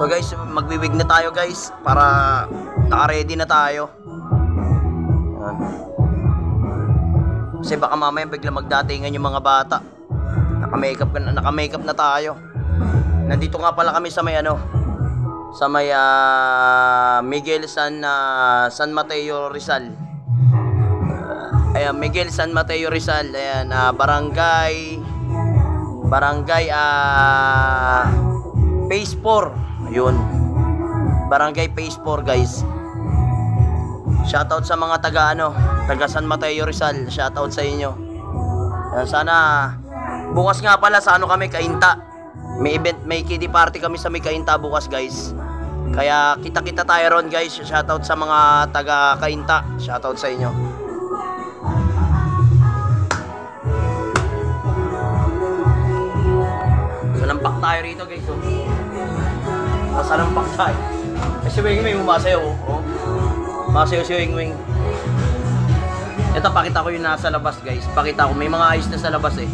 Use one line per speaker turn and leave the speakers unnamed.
So guys, magwiwig na tayo guys para naka-ready na tayo. Yan. Kasi baka mamaya bigla magdatingan yung mga bata. Naka-makeup na tayo. Nandito nga pala kami sa may sa may Miguel San Mateo Rizal. Ayan, Miguel San Mateo Rizal. Ayan, barangay Phase 4. Ayun. Barangay Phase 4 guys. Shoutout sa mga taga San Mateo Rizal. Shoutout sa inyo. Ayan, sana bukas nga pala sa kami Kainta. May event, may kiddie party kami sa may Kainta bukas guys. Kaya kita-kita tayo ron guys. Shoutout sa mga taga Kainta. Shoutout sa inyo. Salampak tayo rito guys. Salampak tayo. Si Wing Wing umasayaw. Masayaw si Wing Wing. Ito pakita ko yung nasa labas guys. Pakita ko may mga ayos na sa labas eh.